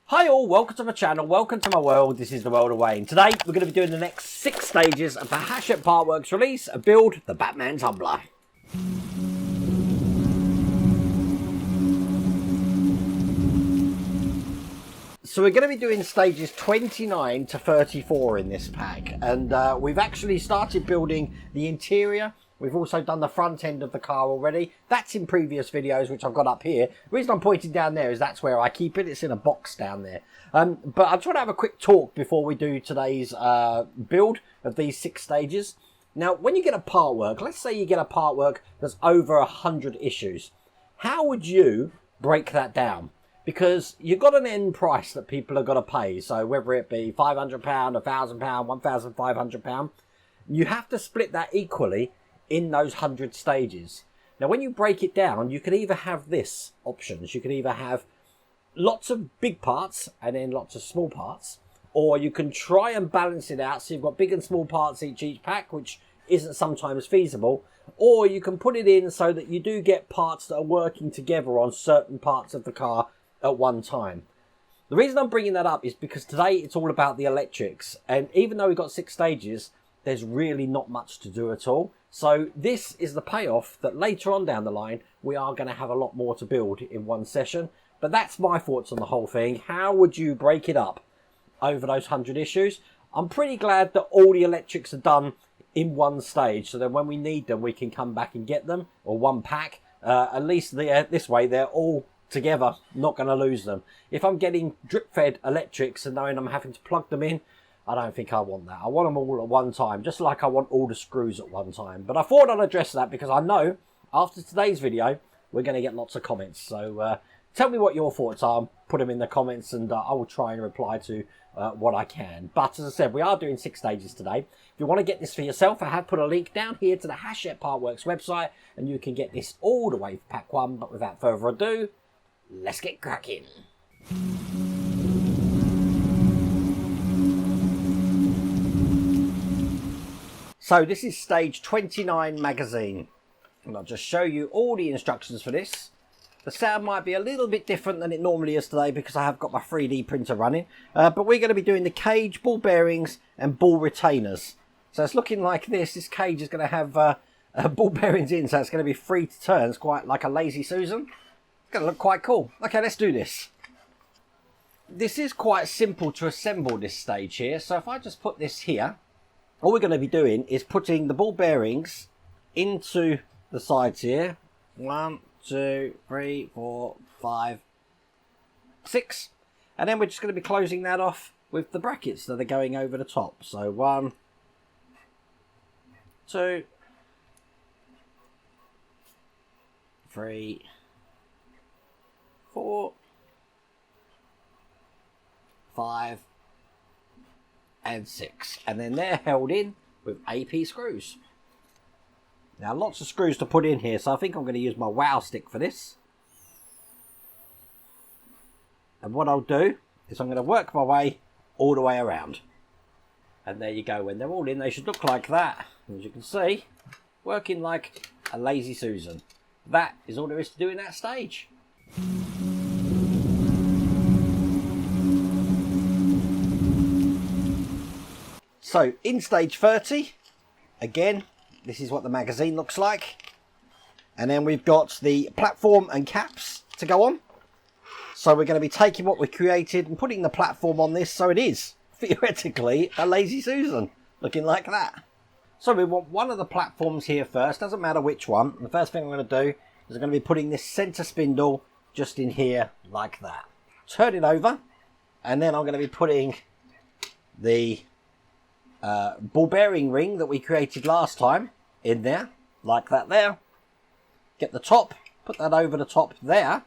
Hi all, welcome to my channel, welcome to my world. This is the world of Wayne. Today we're going to be doing the next 6 stages of the Hachette Partworks release and build the Batman Tumbler. So we're going to be doing stages 29 to 34 in this pack, and we've actually started building the interior. We've also done the front end of the car already. That's in previous videos, which I've got up here. The reason I'm pointing down there is that's where I keep it. It's in a box down there. But I just want to have a quick talk before we do today's build of these 6 stages. Now, when you get a partwork, let's say you get a partwork that's over 100 issues. How would you break that down? Because you've got an end price that people are going to pay. So whether it be £500, £1,000, £1,500, you have to split that equally in those 100 stages. Now, when you break it down, you can either have this options. You can either have lots of big parts and then lots of small parts, or you can try and balance it out. So you've got big and small parts each pack, which isn't sometimes feasible, or you can put it in so that you do get parts that are working together on certain parts of the car at one time. The reason I'm bringing that up is because today it's all about the electrics, and even though we've got 6 stages, there's really not much to do at all. So this is the payoff that later on down the line, we are going to have a lot more to build in one session. But that's my thoughts on the whole thing. How would you break it up over those 100 issues? I'm pretty glad that all the electrics are done in one stage, so that when we need them, we can come back and get them, or one pack. At least this way, they're all together, not going to lose them. If I'm getting drip-fed electrics and knowing I'm having to plug them in, I don't think I want that. I want them all at one time, just like I want all the screws at one time. But I thought I'd address that because I know after today's video, we're going to get lots of comments. So tell me what your thoughts are. Put them in the comments and I will try and reply to what I can. But as I said, we are doing 6 stages today. If you want to get this for yourself, I have put a link down here to the Hachette Partworks website, and you can get this all the way for pack 1. But without further ado, let's get cracking. So this is stage 29 magazine, and I'll just show you all the instructions for this. The sound might be a little bit different than it normally is today because I have got my 3D printer running, but we're going to be doing the cage, ball bearings and ball retainers. So it's looking like this. This cage is going to have ball bearings in, so it's going to be free to turn. It's quite like a Lazy Susan. It's going to look quite cool. Okay, let's do this. This is quite simple to assemble, this stage here. So if I just put this here, all we're going to be doing is putting the ball bearings into the sides here. 1, 2, 3, 4, 5, 6. And then we're just going to be closing that off with the brackets that are going over the top. So 1, 2, 3, 4, 5, and 6, and then they're held in with AP screws. Now lots of screws to put in here, so I think I'm going to use my wow stick for this. And what I'll do is I'm going to work my way all the way around, and there you go. When they're all in, they should look like that. As you can see, working like a Lazy Susan. That is all there is to do in that stage. So in stage 30, again, this is what the magazine looks like. And then we've got the platform and caps to go on. So we're going to be taking what we created and putting the platform on this, so it is theoretically a Lazy Susan, looking like that. So we want one of the platforms here first, doesn't matter which one. The first thing I'm going to do is I'm going to be putting this center spindle just in here like that. Turn it over, and then I'm going to be putting the ball bearing ring that we created last time in there, like that there. Get the top, put that over the top there,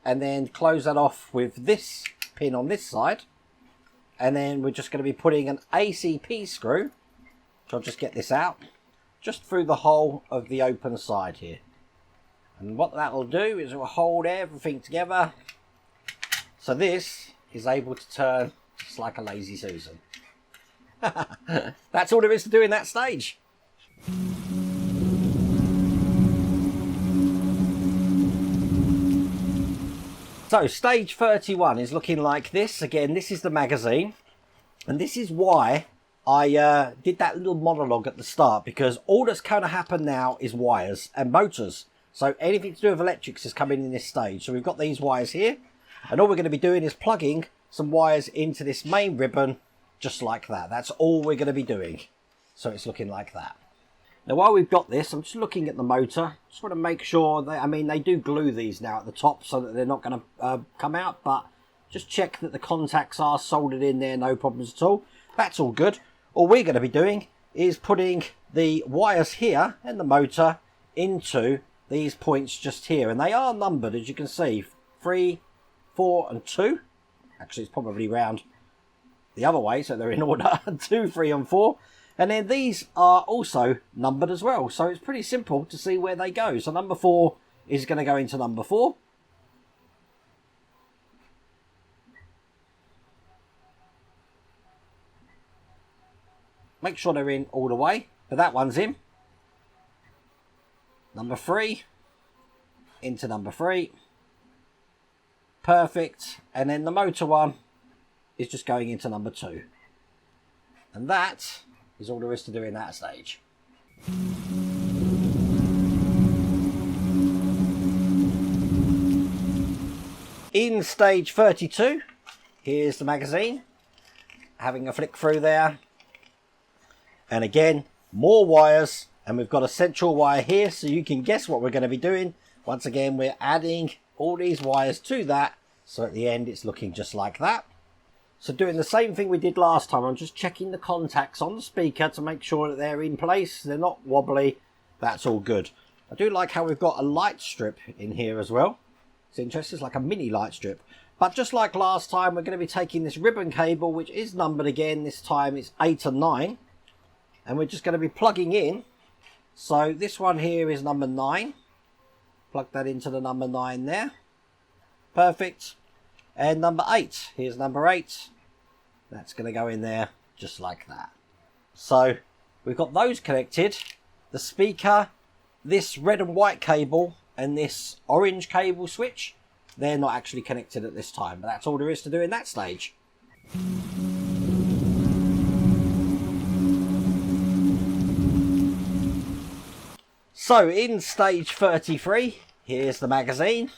and then close that off with this pin on this side. And then we're just going to be putting an ACP screw, so I'll just get this out, just through the hole of the open side here. And what that will do is it will hold everything together, so this is able to turn just like a Lazy Susan. That's all there is to do in that stage. So stage 31 is looking like this. Again, this is the magazine. And this is why I did that little monologue at the start, because all that's going to happen now is wires and motors. So anything to do with electrics is coming in this stage. So we've got these wires here, and all we're going to be doing is plugging some wires into this main ribbon, just like that. That's all we're going to be doing. So it's looking like that. Now while we've got this, I'm just looking at the motor. Just want to make sure that, I mean, they do glue these now at the top so that they're not going to come out, but just check that the contacts are soldered in there, no problems at all. That's all good. All we're going to be doing is putting the wires here and the motor into these points just here. And they are numbered, as you can see, 3, 4 and 2. Actually, it's probably round the other way, so they're in order. 2, 3 and 4. And then these are also numbered as well. So it's pretty simple to see where they go. So number 4 is going to go into number 4. Make sure they're in all the way, but that one's in. Number 3, into number 3. Perfect. And then the motor one is just going into number 2. And that is all there is to do in that stage. In stage 32, here's the magazine. Having a flick through there. And again, more wires, and we've got a central wire here, so you can guess what we're going to be doing. Once again, we're adding all these wires to that, so at the end it's looking just like that. So doing the same thing we did last time, I'm just checking the contacts on the speaker to make sure that they're in place, they're not wobbly, that's all good. I do like how we've got a light strip in here as well. It's interesting, it's like a mini light strip. But just like last time, we're going to be taking this ribbon cable, which is numbered again, this time it's 8 and 9. And we're just going to be plugging in. So this one here is number 9. Plug that into the number 9 there. Perfect. And number 8. Here's number 8. That's going to go in there just like that. So we've got those connected. The speaker, this red and white cable, and this orange cable switch, they're not actually connected at this time. But that's all there is to do in that stage. So in stage 33, here's the magazine.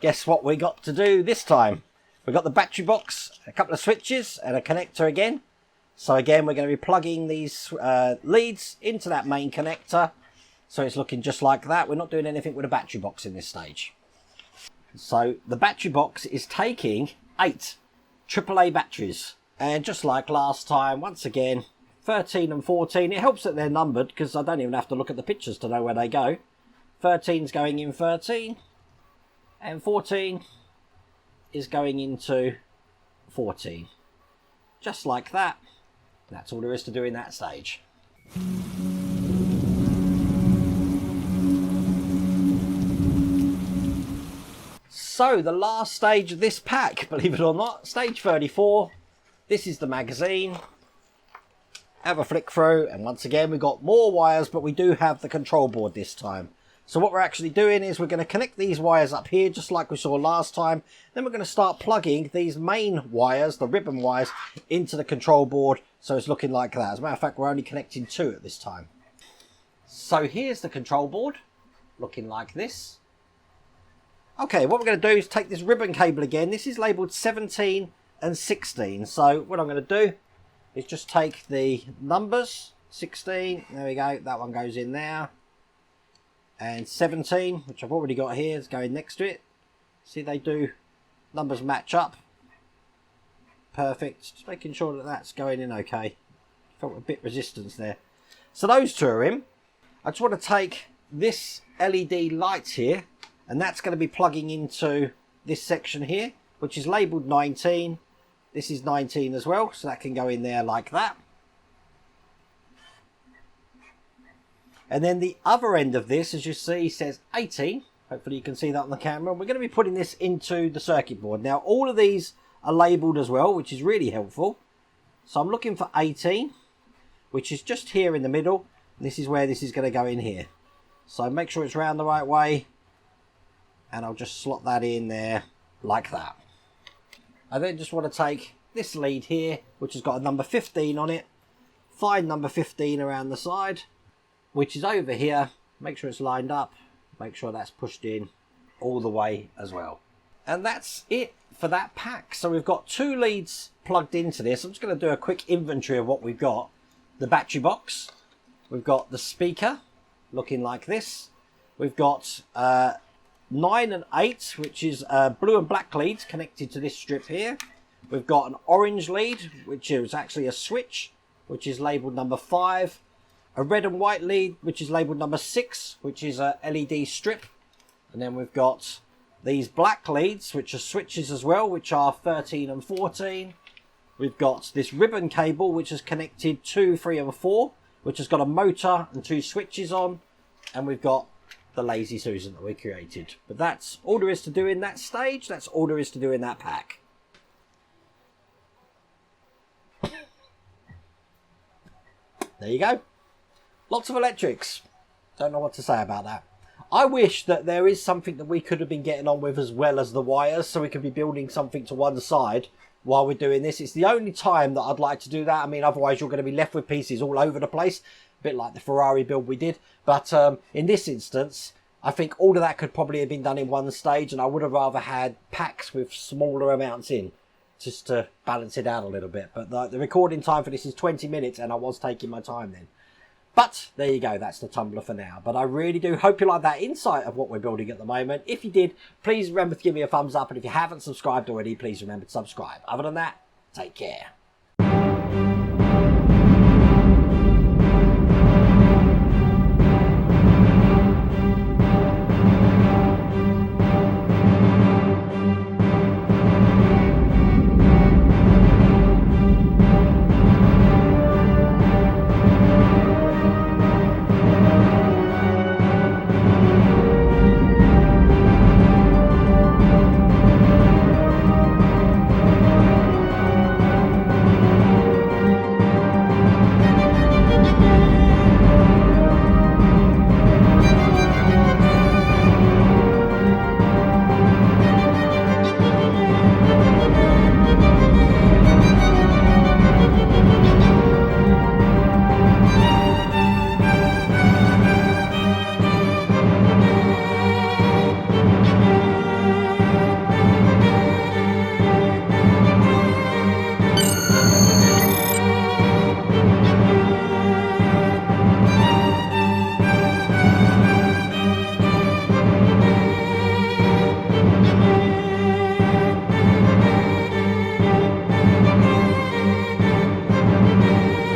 Guess what we got to do this time? We've got the battery box, a couple of switches and a connector again. So again, we're going to be plugging these leads into that main connector. So it's looking just like that. We're not doing anything with a battery box in this stage. So the battery box is taking 8 AAA batteries. And just like last time, once again, 13 and 14, it helps that they're numbered because I don't even have to look at the pictures to know where they go. 13's going in 13 and 14 is going into 14. Just like that. That's all there is to do in that stage. So the last stage of this pack, believe it or not, stage 34. This is the magazine. Have a flick through, and once again we've got more wires, but we do have the control board this time. So what we're actually doing is we're going to connect these wires up here just like we saw last time. Then we're going to start plugging these main wires, the ribbon wires, into the control board, so it's looking like that. As a matter of fact, we're only connecting 2 at this time. So here's the control board, looking like this. Okay, what we're going to do is take this ribbon cable again. This is labelled 17 and 16. So what I'm going to do is just take the numbers, 16, there we go, that one goes in there, and 17, which I've already got here, is going next to it. See, they do, numbers match up, perfect, just making sure that that's going in okay. Felt a bit resistance there. So those 2 are in. I just want to take this LED light here, and that's going to be plugging into this section here, which is labelled 19. This is 19 as well, so that can go in there like that. And then the other end of this, as you see, says 18. Hopefully you can see that on the camera. We're going to be putting this into the circuit board. Now, all of these are labelled as well, which is really helpful. So I'm looking for 18, which is just here in the middle. This is where this is going to go in here. So make sure it's round the right way. And I'll just slot that in there like that. I then just want to take this lead here, which has got a number 15 on it, find number 15 around the side, which is over here, make sure it's lined up, make sure that's pushed in all the way as well. And that's it for that pack. So we've got 2 leads plugged into this. I'm just going to do a quick inventory of what we've got. The battery box, we've got the speaker looking like this, we've got 9 and 8, which is blue and black leads connected to this strip here. We've got an orange lead, which is actually a switch, which is labelled number 5. A red and white lead, which is labelled number 6, which is a LED strip. And then we've got these black leads, which are switches as well, which are 13 and 14. We've got this ribbon cable, which is connected 2, 3 and 4, which has got a motor and 2 switches on. And we've got the Lazy Susan that we created. But that's all there is to do in that stage. That's all there is to do in that pack. There you go. Lots of electrics. Don't know what to say about that. I wish that there is something that we could have been getting on with as well as the wires, so we could be building something to one side while we're doing this. It's the only time that I'd like to do that. I mean, otherwise you're going to be left with pieces all over the place. A bit like the Ferrari build we did. But in this instance, I think all of that could probably have been done in one stage, and I would have rather had packs with smaller amounts in, just to balance it out a little bit. But the recording time for this is 20 minutes, and I was taking my time then. But there you go, that's the Tumbler for now. But I really do hope you like that insight of what we're building at the moment. If you did, please remember to give me a thumbs up. And if you haven't subscribed already, please remember to subscribe. Other than that, take care.